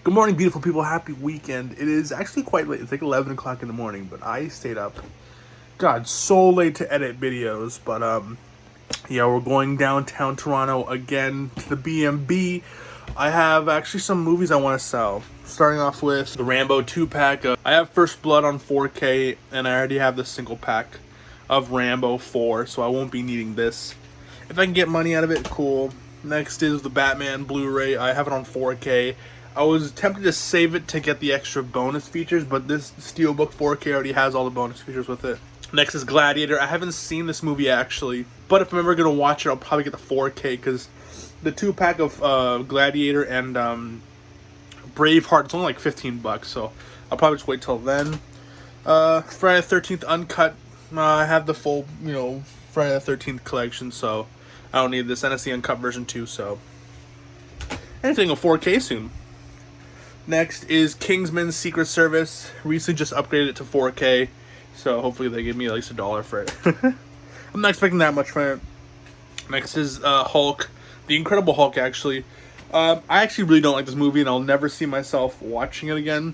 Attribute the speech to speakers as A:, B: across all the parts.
A: Good morning, beautiful people. Happy weekend. It is actually quite late. It's like 11 o'clock in the morning, but I stayed up. God, so late to edit videos. But, yeah, we're going downtown Toronto again to the BMB. I have actually some movies I want to sell. Starting off with the Rambo 2-pack. I have First Blood on 4K, and I already have the single pack of Rambo 4, so I won't be needing this. If I can get money out of it, cool. Next is the Batman Blu-ray. I have it on 4K. I was tempted to save it to get the extra bonus features, but this Steelbook 4K already has all the bonus features with it. Next is Gladiator. I haven't seen this movie actually, but if I'm ever going to watch it, I'll probably get the 4K because the 2-pack of Gladiator and Braveheart, it's only like $15, so I'll probably just wait till then. Friday the 13th Uncut. I have the full, Friday the 13th collection, so I don't need this. And it's the Uncut version too, so anything on 4K soon. Next is Kingsman Secret Service. Recently just upgraded it to 4K, so hopefully they give me at least $1 for it. I'm not expecting that much for it. Next is Hulk, the Incredible Hulk, actually. I actually really don't like this movie, and I'll never see myself watching it again.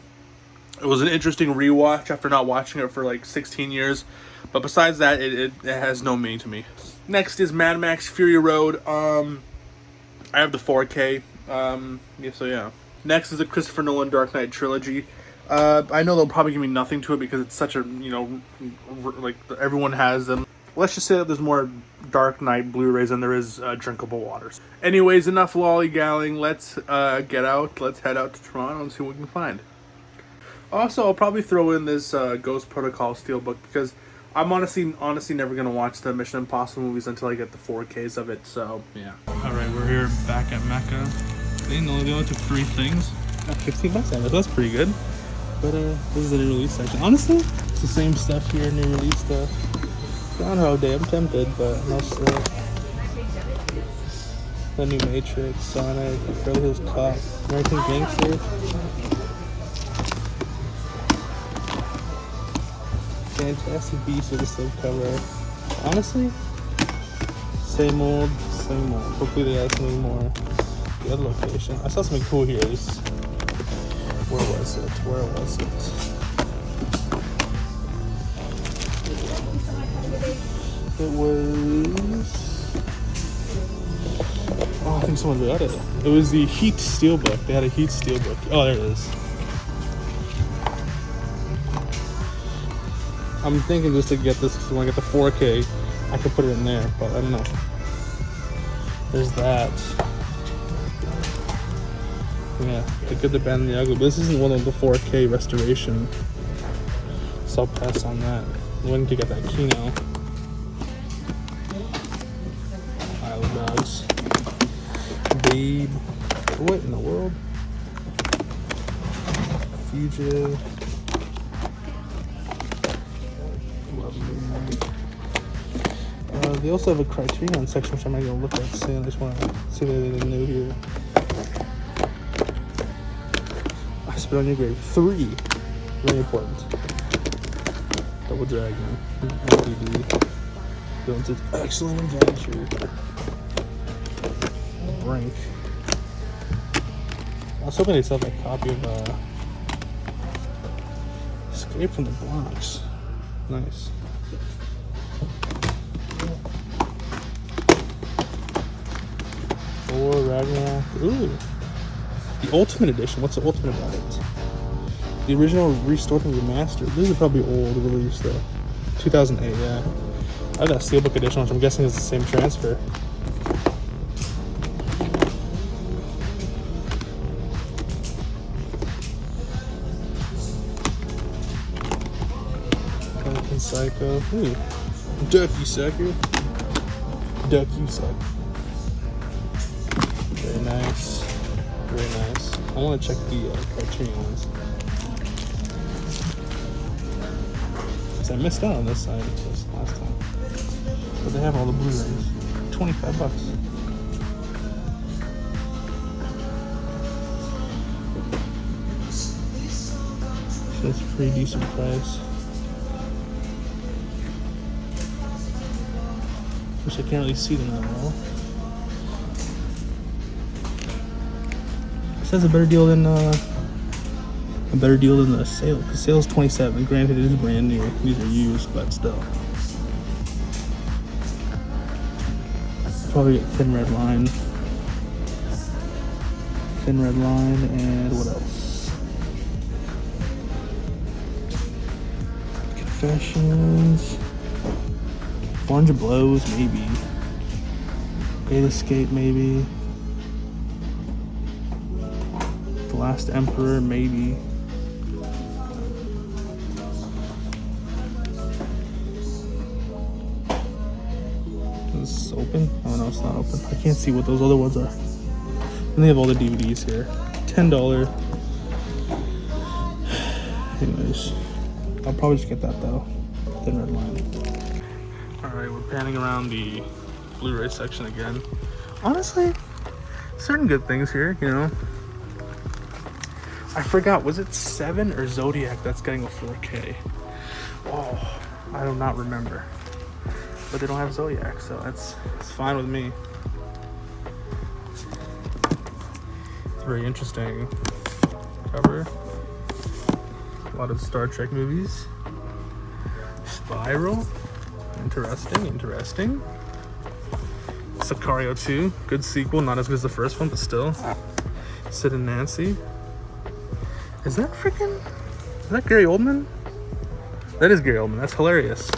A: It was an interesting rewatch after not watching it for like 16 years, but besides that, it has no meaning to me. Next is Mad Max Fury Road. I have the 4K. Yeah. Next is the Christopher Nolan Dark Knight trilogy. I know they'll probably give me nothing to it because it's such a, like everyone has them. Let's just say that there's more Dark Knight Blu-rays than there is drinkable waters. Anyways, enough lollygalling. Let's get out. Let's head out to Toronto and see what we can find. Also, I'll probably throw in this Ghost Protocol Steelbook because I'm honestly never going to watch the Mission Impossible movies until I get the 4Ks of it, so yeah. Alright, we're here back at Mecca. They only took 3 things. $15 that's pretty good. But this is the new release section. Honestly, it's the same stuff here, new release stuff. Groundhog Day, I'm tempted, but mostly the new Matrix, Sonic, Beverly Hills Cop, American Gangster. Fantastic Beasts with a slipcover. Honestly, same old, same old. Hopefully they add something more. The other location. I saw something cool here. Where was it? It was... Oh, I think someone got it. It was the Heat Steelbook. They had a Heat Steelbook. Oh, there it is. I'm thinking just to get this, because when I get the 4K, I could put it in there, but I don't know. There's that. Yeah, the good, the bad, and the ugly. But this isn't one of the 4K restoration, so I'll pass on that. I'm going to get that Kino. Isle of Dogs. Babe. What in the world? Fugitive. They also have a Criterion section, which I might go look at soon. I just want to see if there's anything new here. I Spit on Your Grave 3. Really important. Double Dragon. DVD. Villains of Excellent Adventure. Brink. I was hoping they'd sell that copy of Escape from the Bronx. Nice. Or Ragnarok. Ooh. The Ultimate Edition. What's the Ultimate about it? The original restored and remastered. This is probably old release though. 2008, yeah. I have that Steelbook Edition, which I'm guessing is the same transfer. American Psycho. Ooh. Ducky Sucker. Ducky Sucker. Very nice. Very nice. I want to check the Criterion ones. Because I missed out on this side this last time. But they have all the Blu-rays. $25. So that's a pretty decent price. Wish I can't really see them that well. This has a better deal than a better deal than the sale, because sale's 27. Granted, it is brand new. These are used, but still. Probably get Thin Red Line. Thin Red Line, and what else? Confessions. Orange Blows, maybe. Great Escape, maybe. The Last Emperor, maybe. Is this open? Oh no, it's not open. I can't see what those other ones are. And they have all the DVDs here. $10. Anyways, I'll probably just get that though. Thin Red Line. Alright, we're panning around the Blu-ray section again. Honestly, certain good things here, you know. I forgot, was it 7 or Zodiac that's getting a 4K? Oh, I do not remember. But they don't have Zodiac, so it's fine with me. It's very interesting cover. A lot of Star Trek movies. Spiral. Interesting. Sicario 2, good sequel, not as good as the first one, but still. Sid and Nancy. Is that Gary Oldman? That is Gary Oldman, that's hilarious.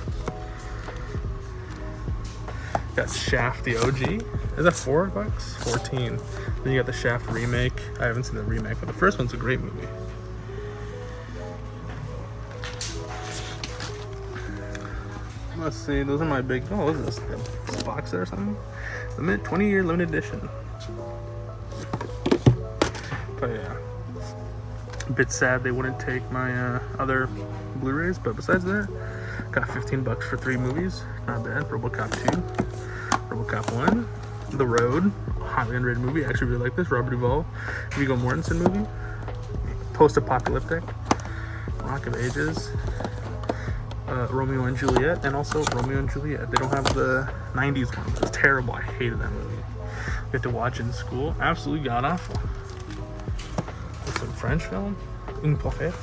A: Got Shaft the OG. Is that $4? 14. Then you got the Shaft remake. I haven't seen the remake, but the first one's a great movie. Let's see, those are my big, oh, what is this box there or something? 20-year limited edition. But yeah, a bit sad they wouldn't take my other Blu-rays, but besides that, got 15 bucks for 3 movies. Not bad. RoboCop 2, RoboCop 1, The Road, highly underrated movie. I actually really like this. Robert Duvall, Viggo Mortensen movie. Post-apocalyptic. Rock of Ages. Romeo and Juliet, and also Romeo and Juliet. They don't have the 90s one. It's terrible. I hated that movie. We had to watch it in school. Absolutely god awful. It's a French film, Une Parfaite.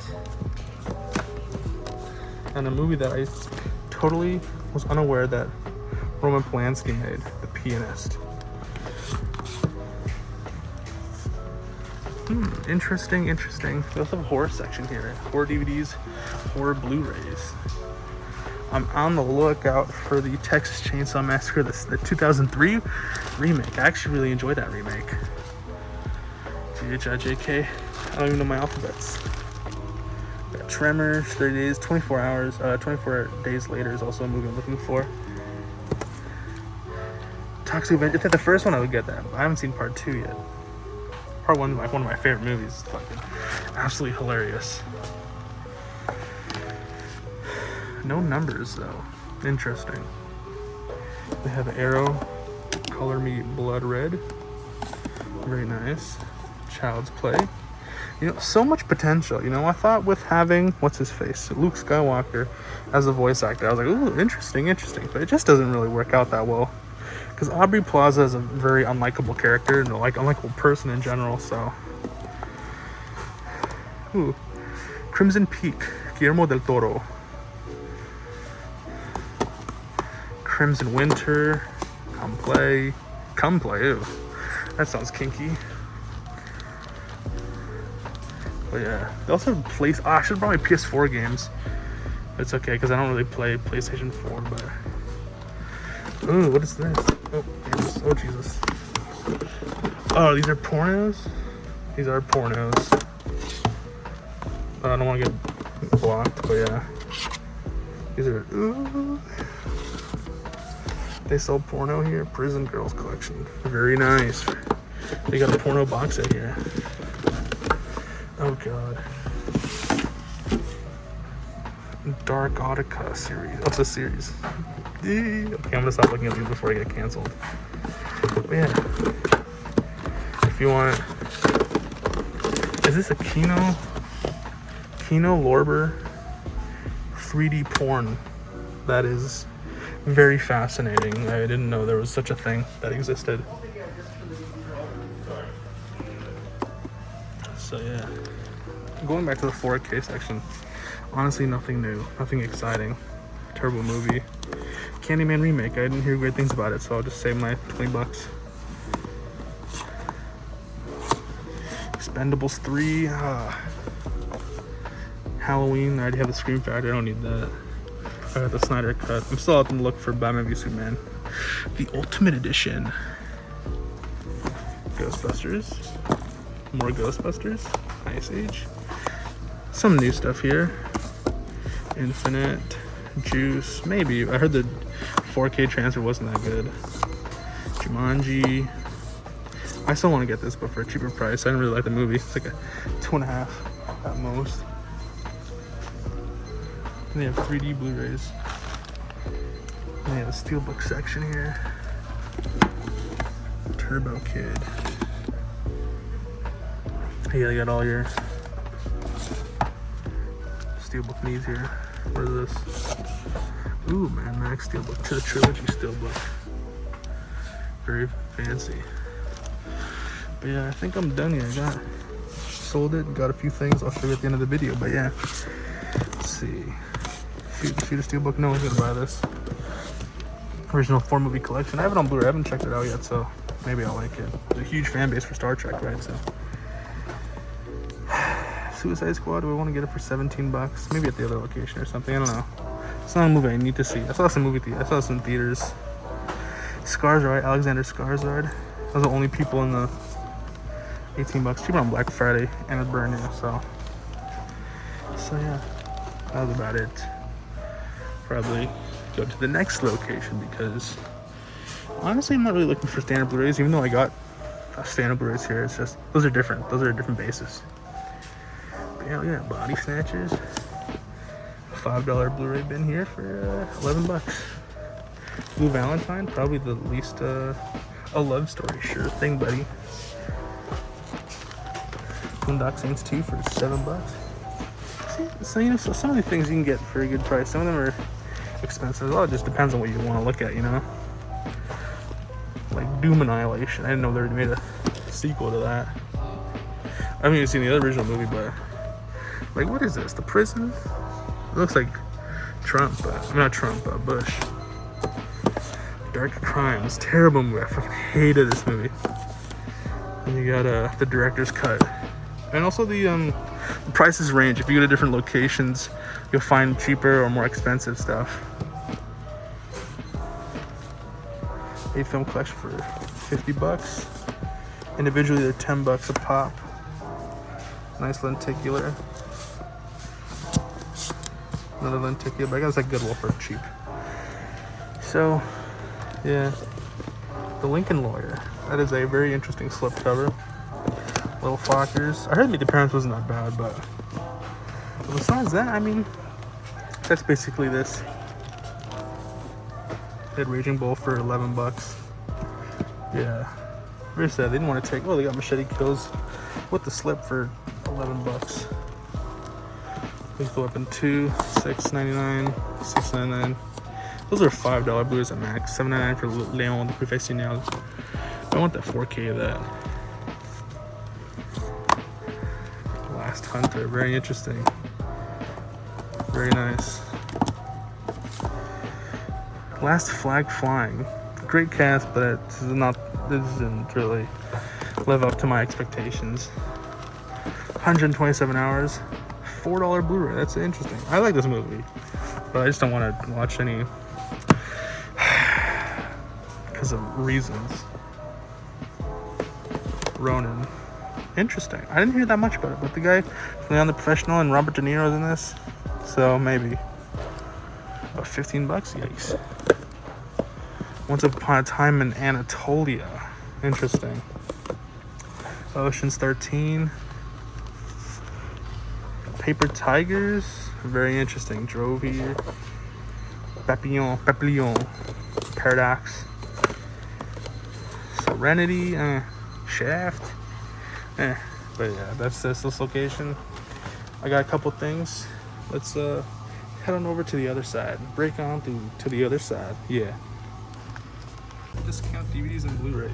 A: And a movie that I totally was unaware that Roman Polanski made, The Pianist. Interesting. We also have a horror section here. Horror DVDs, horror Blu-rays. I'm on the lookout for the Texas Chainsaw Massacre, the 2003 remake. I actually really enjoyed that remake. GHIJK. I don't even know my alphabets. Got Tremors, 30 Days, 24 Hours. 24 Days Later is also a movie I'm looking for. Toxic Avenger. If I had the first one, I would get that. But I haven't seen part 2 yet. Part 1 is like one of my favorite movies. It's fucking absolutely hilarious. No numbers though. Interesting. They have Arrow, Color Me Blood Red. Very nice. Child's Play. You know, so much potential. You know, I thought with having, what's his face? Luke Skywalker as a voice actor, I was like, ooh, interesting. But it just doesn't really work out that well. Because Aubrey Plaza is a very unlikable character and like unlikable person in general, so. Ooh. Crimson Peak, Guillermo del Toro. Crimson Winter, Come Play, ew. That sounds kinky. But yeah, they also have I should probably PS4 games. It's okay, because I don't really play PlayStation 4, but... Ooh, what is this? Oh, Jesus. Oh, these are pornos? These are pornos. I don't want to get blocked, but yeah. These are... Ooh. They sell porno here. Prison Girls Collection. Very nice. They got a porno box set here. Oh god. Dark Audica series. Oh, it's a series. Okay, I'm gonna stop looking at these before I get canceled. But yeah. If you want... Is this a Kino Lorber 3D porn? That is... very fascinating. I didn't know there was such a thing that existed. So yeah, Going back to the 4K section, honestly, nothing new, nothing exciting. Terrible movie. Candyman remake. I didn't hear great things about it, so I'll just save my 20 bucks. Expendables 3. Halloween. I already have the Scream Factor. I don't need that. I got the Snyder Cut. I'm still out to look for Batman v Superman, the Ultimate Edition. Ghostbusters. More Ghostbusters. Ice Age. Some new stuff here. Infinite. Juice. Maybe. I heard the 4K transfer wasn't that good. Jumanji. I still want to get this, but for a cheaper price. I didn't really like the movie. It's like a 2.5 at most. And they have 3D Blu-rays. And they have a Steelbook section here. Turbo Kid. Yeah, they got all your Steelbook needs here. What is this? Ooh, Mad Max Steelbook to the trilogy Steelbook. Very fancy. But yeah, I think I'm done here. Sold it, got a few things I'll show you at the end of the video. But yeah, let's see. Shoot a Steelbook. No one's gonna buy this. Original 4-movie collection. I have it on Blu-ray. I haven't checked it out yet, so maybe I'll like it. There's a huge fan base for Star Trek, right? So Suicide Squad. Do I want to get it for 17 bucks? Maybe at the other location or something. I don't know. It's not a movie I need to see. I saw some movie theater. I saw some theaters. Skarsgård, Alexander Skarsgård. Those are the only people in the 18 bucks. Cheaper on Black Friday, and it's brand new. So yeah, that was about it. Probably go to the next location because honestly, I'm not really looking for standard Blu-rays. Even though I got standard Blu-rays here, it's just those are different. Those are a different basis. But yeah, look at that, Body Snatchers. $5 Blu-ray bin here for 11 bucks. Blue Valentine, probably the least a love story. Sure thing, buddy. Boondock Saints 2 for 7 bucks. So you know, so some of the things you can get for a good price. Some of them are expensive. A lot just depends on what you want to look at, you know. Like Doom Annihilation. I didn't know they made a sequel to that. I haven't even seen the other original movie, but like, what is this? The Prison? It looks like Trump, but not Trump, Bush. Dark Crimes, terrible movie. I fucking hated this movie. And you got the director's cut, and also the prices range. If you go to different locations, you'll find cheaper or more expensive stuff. A film collection for 50 bucks. Individually, they're 10 bucks a pop. Nice lenticular. Another lenticular, but I guess like Goodwill for cheap. So, yeah, The Lincoln Lawyer. That is a very interesting slipcover. Little Fockers. I heard Meet the Parents wasn't that bad, but besides that, I mean, that's basically this. They had Raging Bull for 11 bucks. Yeah, very sad. They didn't want to take. Oh, they got Machete Kills with the slip for 11 bucks. Lethal Weapon 2, $6.99, $6.99. Those are $5 Blu-rays at max. $7.99 for Leon the Professionnel. I want that 4K of that. Last Hunter, very interesting. Very nice. Last Flag Flying. Great cast, but it doesn't really live up to my expectations. 127 hours. $4 Blu-ray. That's interesting. I like this movie, but I just don't want to watch any because of reasons. Ronin. Interesting. I didn't hear that much about it, but the guy from Leon the Professional and Robert De Niro's in this, so maybe. About 15 bucks? Yikes. Once Upon a Time in Anatolia. Interesting. Ocean's 13. Paper Tigers. Very interesting. Drove here. Papillon. Paradox. Serenity. Shaft. But yeah, that's this location. I got a couple things. Let's head on over to the other side. Break on to the other side. Yeah. Discount DVDs and Blu-rays.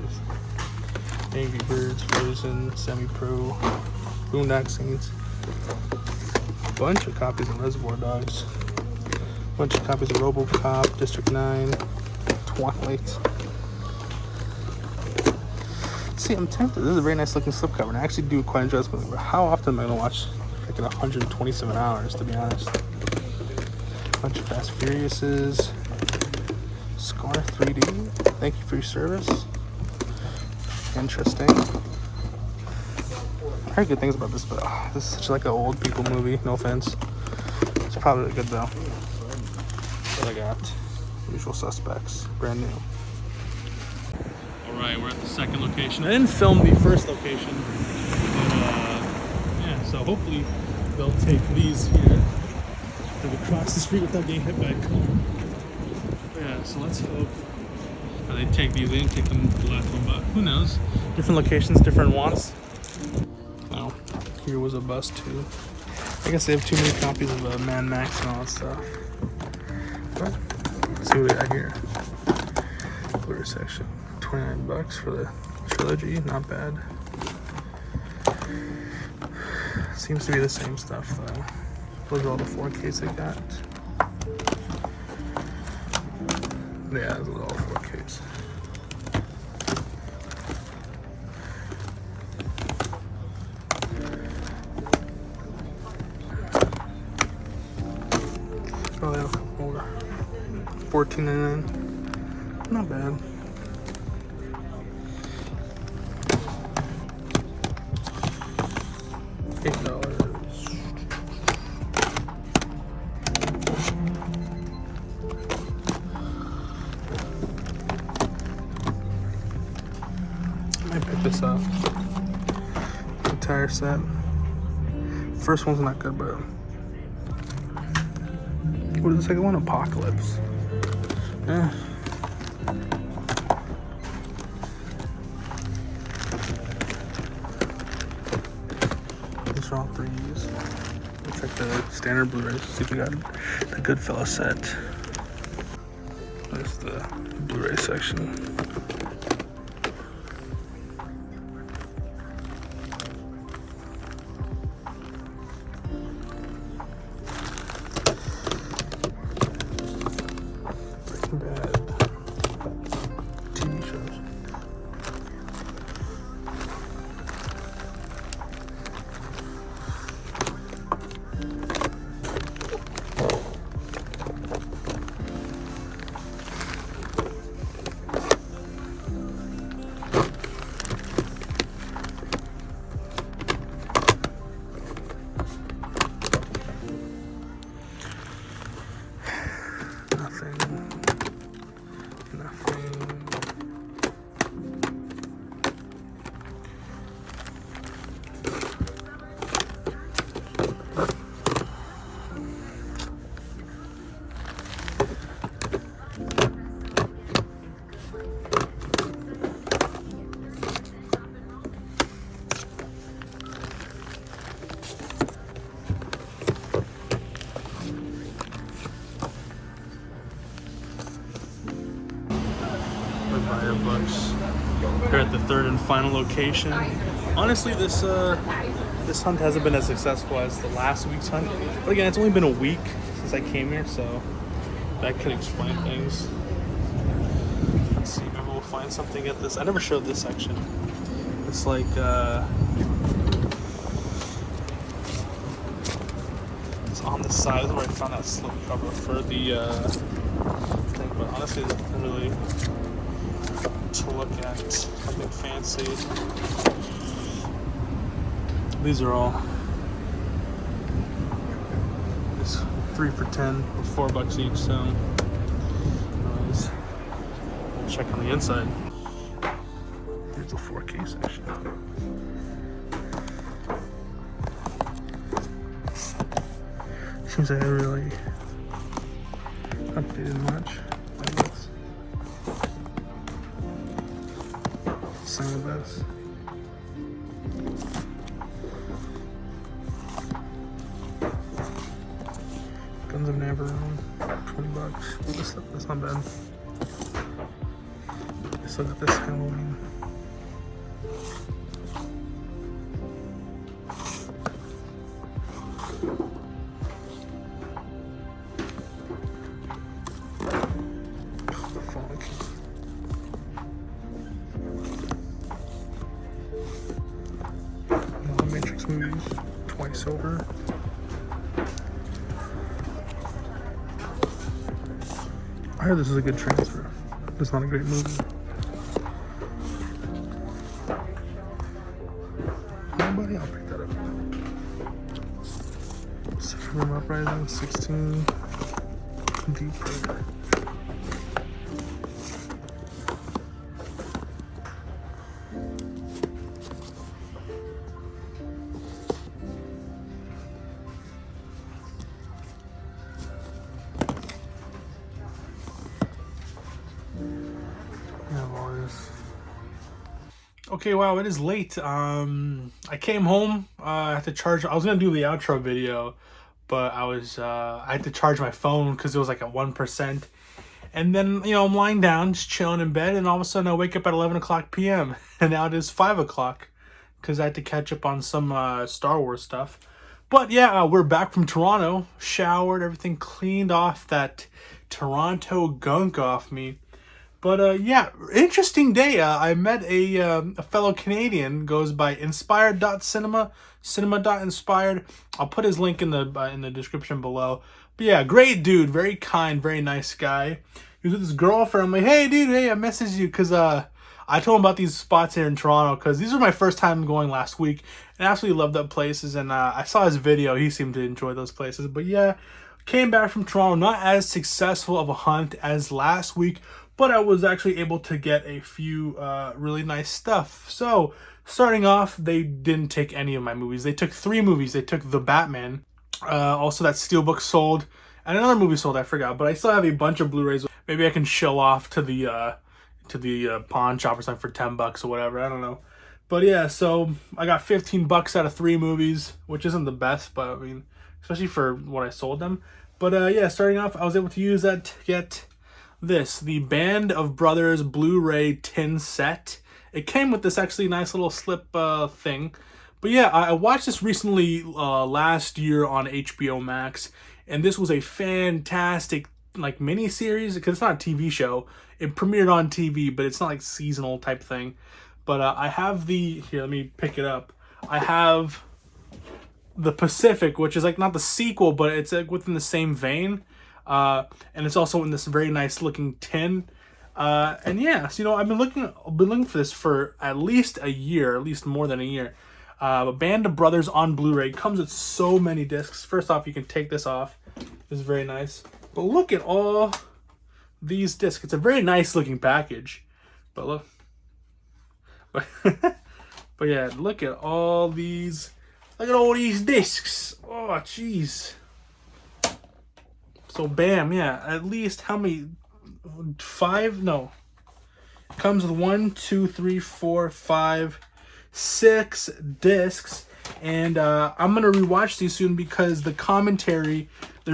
A: Angry Birds, Frozen, Semi-Pro, Boondock Saints. A bunch of copies of Reservoir Dogs. A bunch of copies of RoboCop, District 9, Twilight. See, I'm tempted. This is a very nice looking slipcover, and I actually do quite enjoy this movie. But how often am I going to watch like in 127 hours, to be honest? A bunch of Fast Furiouses. Scar 3D. Thank you for your service. Interesting. I heard good things about this, but this is such like an old people movie. No offense. It's probably really good though. What I got? Usual Suspects. Brand new. Alright, we're at the second location. I didn't film the first location, but yeah, so hopefully they'll take these here. They'll cross the street without getting hit by a car. Yeah, so let's hope they take these. They didn't take them the last one, but who knows? Different locations, different wants. Oh, here was a bus too. I guess they have too many copies of Mad Max and all that stuff. But let's see what we got here. Blu-ray section. $29 for the trilogy, not bad. Seems to be the same stuff though. Those are all the 4Ks they got. Yeah, those are all 4Ks. Oh, they have a couple more. $14.99. Not bad. $8. Might pick this up. Entire set. First one's not good, but what is the second one? Apocalypse. Yeah. These are all 3s. We'll check the standard Blu-rays, see if we got the Goodfellas set. There's the Blu-ray section. Bad TV shows. $5. We're at the third and final location. Honestly, this hunt hasn't been as successful as the last week's hunt. But again, it's only been a week since I came here, so that could explain things. Let's see, maybe we'll find something at this. I never showed this section. It's like it's on the side. This is where I found that slip cover for the thing. But honestly, there's nothing really to look at. Something fancy. These are all it's 3 for $10 or $4 each. So anyways, we'll check on the inside. Here's the 4K section. Seems like I really updated much. Some of this. Guns of Navarone, $20. That's not bad. I still got this Halloween. over. I heard this is a good transfer. It's not a great movie. Nobody, I'll pick that up. 7 Uprising, 16 Deep Predator. Okay, wow, it is late. I came home. I had to charge. I was gonna do the outro video, but I had to charge my phone because it was like at 1%. And then, I'm lying down, just chilling in bed, and all of a sudden I wake up at 11 o'clock p.m. And now it is 5 o'clock because I had to catch up on some Star Wars stuff. But yeah, we're back from Toronto, showered, everything cleaned off that Toronto gunk off me. But yeah, interesting day. I met a fellow Canadian, goes by inspired.cinema, cinema.inspired. I'll put his link in the description below. But yeah, great dude, very kind, very nice guy. He was with his girlfriend. I'm like, hey dude, hey, I messaged you because I told him about these spots here in Toronto because these were my first time going last week, and I absolutely loved that places. And I saw his video. He seemed to enjoy those places. But yeah, came back from Toronto, not as successful of a hunt as last week, but I was actually able to get a few really nice stuff. So, starting off, they didn't take any of my movies. They took 3 movies. They took The Batman, also that Steelbook sold, and another movie sold, I forgot. But I still have a bunch of Blu-rays. Maybe I can show off to the pawn shop or something for $10 or whatever. I don't know. But yeah, so I got $15 out of 3 movies, which isn't the best, but I mean, especially for what I sold them. But yeah, starting off, I was able to use that to get the Band of Brothers Blu-ray tin set. It came with this actually nice little slip thing. But yeah, I watched this recently last year on HBO Max, and this was a fantastic like mini-series because it's not a TV show. It premiered on TV, but it's not like seasonal type thing. But I have here, let me pick it up. I have the Pacific, which is like not the sequel, but it's like within the same vein. And it's also in this very nice looking tin. And yeah, so I've been looking for this for at least a year, at least more than a year. Band of Brothers on Blu-ray comes with so many discs. First off, you can take this off. This is very nice. But look at all these discs. It's a very nice looking package. But look. But yeah, look at all these. Look at all these discs. Oh, jeez. So bam, yeah, at least how many? 5? No. Comes with 1, 2, 3, 4, 5, 6 discs. And I'm going to rewatch these soon because there's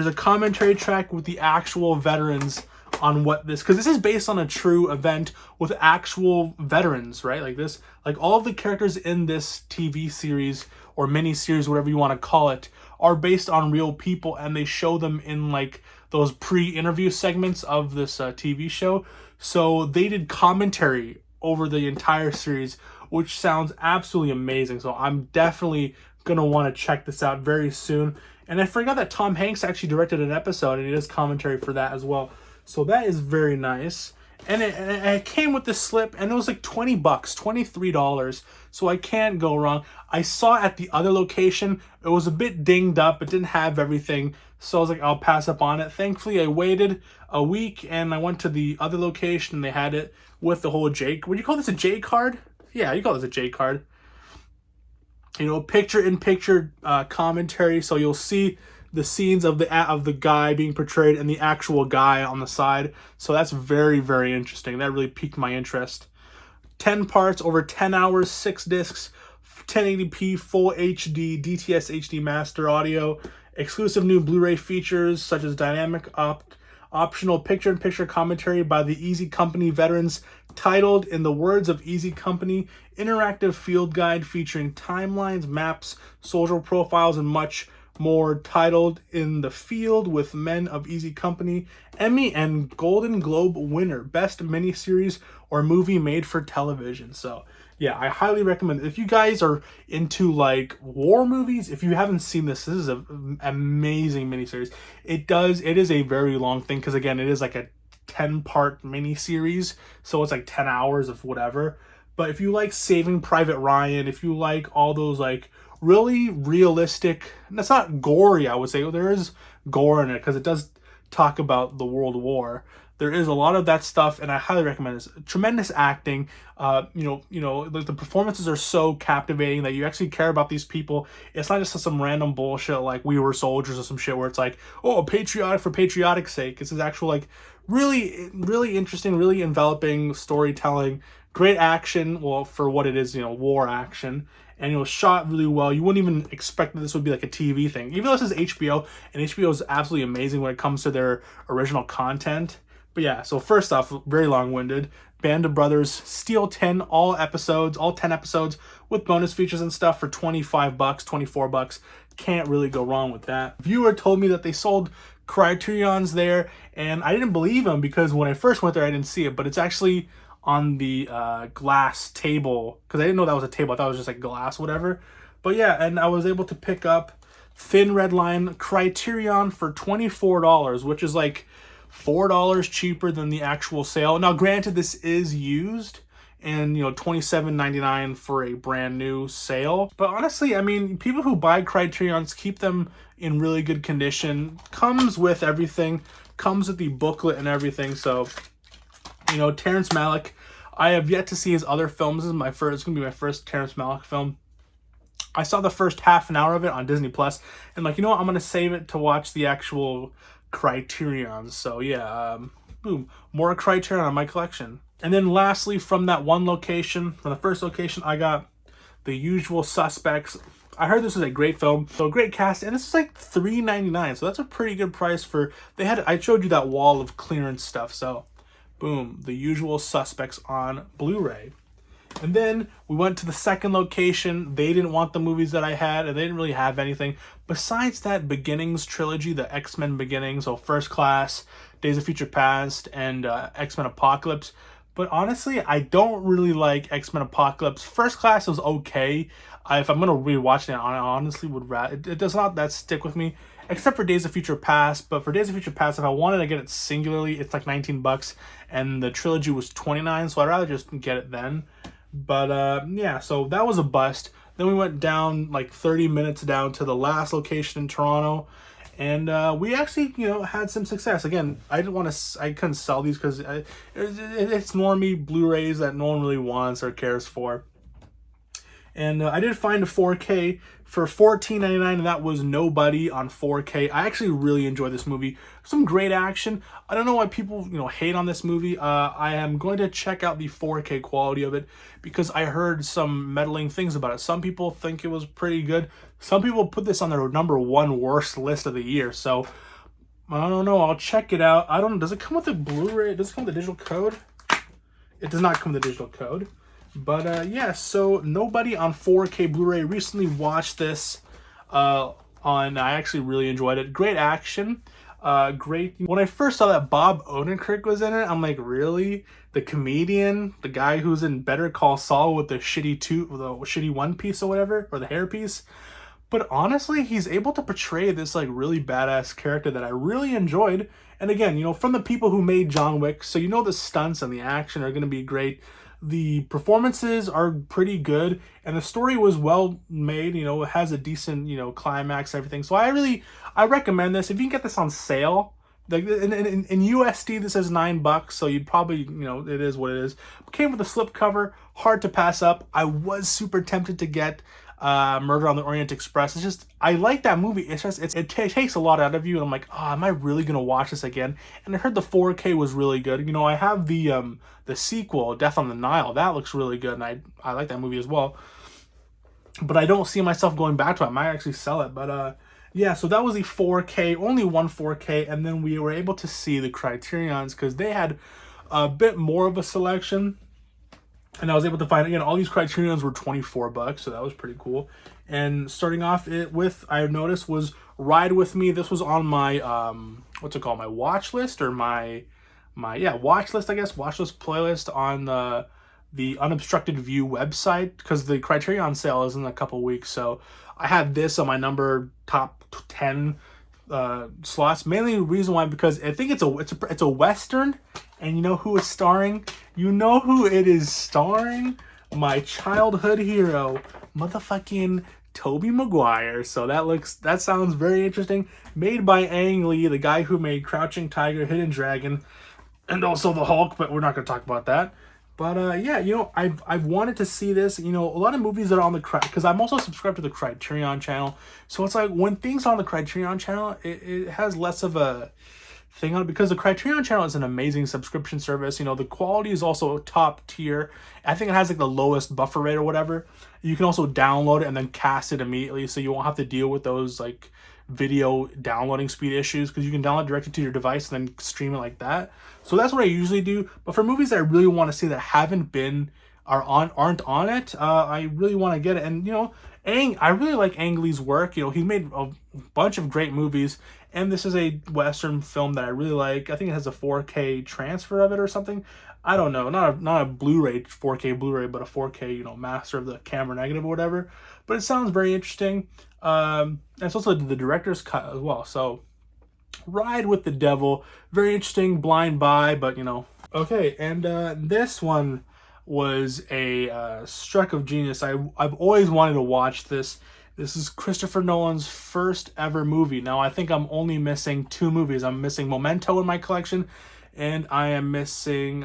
A: a commentary track with the actual veterans on what this, because this is based on a true event with actual veterans, right? Like all of the characters in this TV series or mini series, whatever you want to call it, are based on real people, and they show them in like those pre-interview segments of this TV show. So they did commentary over the entire series, which sounds absolutely amazing. So I'm definitely going to want to check this out very soon. And I forgot that Tom Hanks actually directed an episode, and he does commentary for that as well. So that is very nice. And it came with this slip, and it was like $20, $23. So I can't go wrong. I saw at the other location, it was a bit dinged up. It didn't have everything. So I was like, I'll pass up on it. Thankfully, I waited a week, and I went to the other location, and they had it with the whole J. Would you call this a J card? Yeah, you call this a J card. Picture-in-picture commentary. So you'll see the scenes of the guy being portrayed and the actual guy on the side. So that's very, very interesting. That really piqued my interest. 10 parts over 10 hours, 6 discs, 1080p, full HD, DTS HD master audio, exclusive new Blu-ray features such as dynamic optional picture-in-picture commentary by the Easy Company veterans titled, in the words of Easy Company, interactive field guide featuring timelines, maps, soldier profiles, and much more, titled In the Field with Men of Easy Company, Emmy and Golden Globe winner, best miniseries or movie made for television. So Yeah, I highly recommend it. If you guys are into like war movies, if you haven't seen this is an amazing miniseries. It is a very long thing because again, it is like a 10-part miniseries, so it's like 10 hours of whatever. But if you like Saving Private Ryan, if you like all those like really realistic, that's not gory, I would say. There is gore in it because it does talk about the World War. There is a lot of that stuff, and I highly recommend this. Tremendous acting. Like the performances are so captivating that you actually care about these people. It's not just some random bullshit like We Were Soldiers or some shit where it's like, oh, patriotic for patriotic sake. It's actual like really, really interesting, really enveloping storytelling. Great action. Well, for what it is, war action. And it was shot really well. You wouldn't even expect that this would be like a TV thing. Even though this is HBO, and HBO is absolutely amazing when it comes to their original content. But yeah, so first off, very long-winded. Band of Brothers, Steel 10, all 10 episodes with bonus features and stuff for $25, $24. Can't really go wrong with that. Viewer told me that they sold Criterions there, and I didn't believe him because when I first went there, I didn't see it, but it's actually on the glass table, because I didn't know that was a table. I thought it was just like glass, whatever. But yeah, and I was able to pick up Thin Red Line Criterion for $24, which is like $4 cheaper than the actual sale. Now, granted, this is used, and $27.99 for a brand new sale. But honestly, I mean, people who buy Criterions keep them in really good condition. Comes with everything. Comes with the booklet and everything. So, Terrence Malick. I have yet to see his other films. This is it's gonna be my first Terrence Malick film. I saw the first half an hour of it on Disney Plus, and like, I'm gonna save it to watch the actual Criterion. So yeah, boom, more Criterion on my collection. And then lastly, from that one location, from the first location, I got The Usual Suspects. I heard this was a great film, so great cast, and this is like $3.99, so that's a pretty good price for. I showed you that wall of clearance stuff, so boom, The Usual Suspects on Blu-ray. And then we went to the second location. They didn't want the movies that I had, and they didn't really have anything besides that Beginnings trilogy, the X-Men Beginnings, so First Class, Days of Future Past, and X-Men Apocalypse. But honestly, I don't really like X-Men Apocalypse. First Class was okay. If I'm gonna rewatch it, I honestly would rather. It does not that stick with me, except for Days of Future Past. But for Days of Future Past, if I wanted to get it singularly, it's like $19, and the trilogy was $29. So I'd rather just get it then. But yeah, so that was a bust. Then we went down like 30 minutes down to the last location in Toronto, and we actually had some success. Again, I couldn't sell these because it's normie Blu-rays that no one really wants or cares for. And I did find a 4K for $14.99, and that was Nobody on 4K. I actually really enjoyed this movie. Some great action. I don't know why people, hate on this movie. I am going to check out the 4K quality of it because I heard some meddling things about it. Some people think it was pretty good. Some people put this on their #1 worst list of the year. So, I don't know. I'll check it out. I don't know. Does it come with a Blu-ray? Does it come with a digital code? It does not come with a digital code. But yeah, so Nobody on 4K Blu-ray. Recently watched this I actually really enjoyed it. Great action. Great. When I first saw that Bob Odenkirk was in it, I'm like, really? The comedian, the guy who's in Better Call Saul with the shitty one piece or whatever, or the hair piece. But honestly, he's able to portray this like really badass character that I really enjoyed. And again, from the people who made John Wick, so the stunts and the action are going to be great. The performances are pretty good, and the story was well made. It has a decent, climax and everything. So I recommend this. If you can get this on sale, like in USD, this is $9, so you'd probably, it is what it is. Came with a slipcover, hard to pass up. I was super tempted to get Murder on the Orient Express. It's just, I like that movie. It's just, it takes a lot out of you, and I'm like, am I really gonna watch this again? And I heard the 4K was really good. I have the sequel, Death on the Nile. That looks really good, and I like that movie as well. But I don't see myself going back to it. I might actually sell it, but yeah. So that was the 4K, only one 4K, and then we were able to see the Criterions because they had a bit more of a selection. And I was able to find, again, all these Criterions were $24, so that was pretty cool. And starting off I noticed, was Ride With Me. This was on my, my watch list, or my watch list, I guess, watch list playlist on the Unobstructed View website, because the Criterion sale is in a couple weeks. So I had this on my number top 10 slots. Mainly the reason why, because I think it's a Western, and you know who is starring? You know who it is starring? My childhood hero, motherfucking Tobey Maguire. So that sounds very interesting. Made by Ang Lee, the guy who made Crouching Tiger, Hidden Dragon, and also the Hulk, but we're not going to talk about that. But yeah, you know, I've wanted to see this. You know, a lot of movies that are on the because I'm also subscribed to the Criterion channel, so it's like when things are on the Criterion channel, it has less of a thing on it, because the Criterion channel is an amazing subscription service. You know, the quality is also top tier. I think it has like the lowest buffer rate or whatever. You can also download it and then cast it immediately, so you won't have to deal with those like video downloading speed issues, because you can download directly to your device and then stream it like that. So that's what I usually do. But for movies that I really want to see that aren't on it, I really want to get it. And you know, I really like Ang Lee's work. You know, he's made a bunch of great movies, and this is a Western film that I really like. I think it has a 4K transfer of it or something. I don't know, not a Blu-ray 4K Blu-ray, but a 4K, you know, master of the camera negative or whatever. But it sounds very interesting. And it's also the director's cut as well. So Ride with the Devil, very interesting, blind buy, but you know. Okay, and this one was a stroke of genius. I've always wanted to watch this. This is Christopher Nolan's first ever movie. Now I think I'm only missing 2 movies. I'm missing Memento in my collection, and I am missing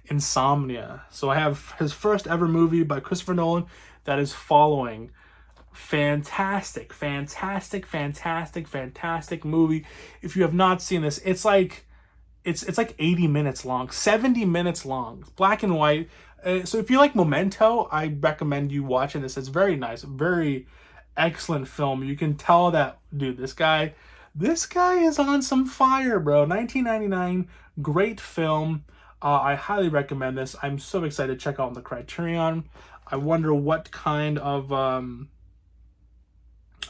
A: Insomnia. So I have his first ever movie by Christopher Nolan that is following. Fantastic movie. If you have not seen this, it's like 80 minutes long, 70 minutes long. It's black and white. So if you like Memento, I recommend you watching this. It's very nice, very excellent film. You can tell that, dude, this guy is on some fire, bro. 1999, great film. I highly recommend this. I'm so excited to check out the Criterion. I wonder what kind of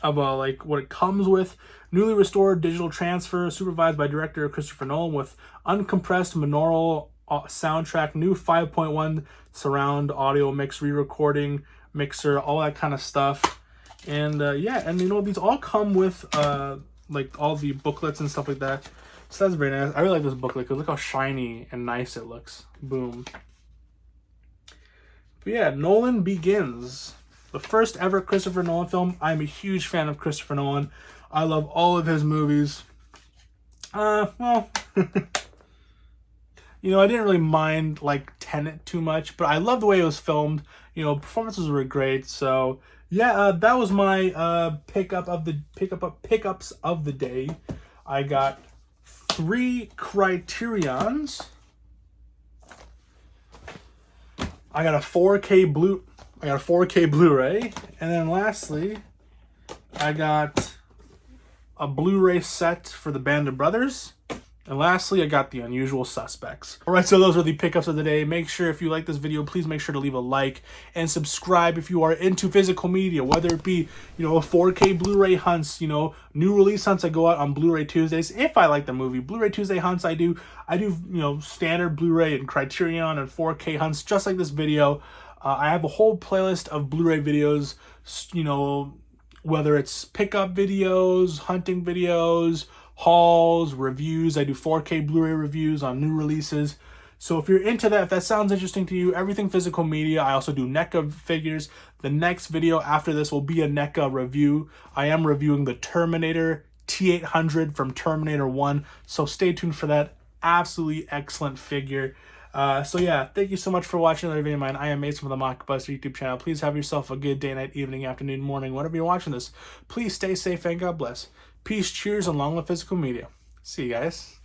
A: like what it comes with. Newly restored digital transfer, supervised by director Christopher Nolan, with uncompressed binaural soundtrack, new 5.1 surround audio mix, re-recording mixer, all that kind of stuff. And yeah, and you know, these all come with like all the booklets and stuff like that. So that's very nice. I really like this booklet because look how shiny and nice it looks. Boom. But yeah, Nolan Begins. The first ever Christopher Nolan film. I'm a huge fan of Christopher Nolan. I love all of his movies. Well, you know, I didn't really mind like Tenet too much, but I love the way it was filmed. You know, performances were great. So yeah, that was my pickups of the day. I got 3 Criterions. I got a 4K Blu-ray, and then lastly, I got a Blu-ray set for the Band of Brothers, and lastly, I got The Unusual Suspects. All right, so those are the pickups of the day. Make sure, if you like this video, please make sure to leave a like and subscribe if you are into physical media, whether it be, you know, 4K Blu-ray hunts, you know, new release hunts. I go out on Blu-ray Tuesdays. If I like the movie, Blu-ray Tuesday hunts, I do, you know, standard Blu-ray and Criterion and 4K hunts, just like this video. I have a whole playlist of Blu-ray videos, you know, whether it's pickup videos, hunting videos, hauls, reviews. I do 4K Blu-ray reviews on new releases. So if you're into that, if that sounds interesting to you, everything physical media. I also do NECA figures. The next video after this will be a NECA review. I am reviewing the Terminator T-800 from Terminator 1. So stay tuned for that. Absolutely excellent figure. So yeah, thank you so much for watching another video of mine. I am Mason from the Mockbuster YouTube channel. Please have yourself a good day, night, evening, afternoon, morning, whenever you're watching this. Please stay safe and God bless. Peace, cheers, and long live physical media. See you guys.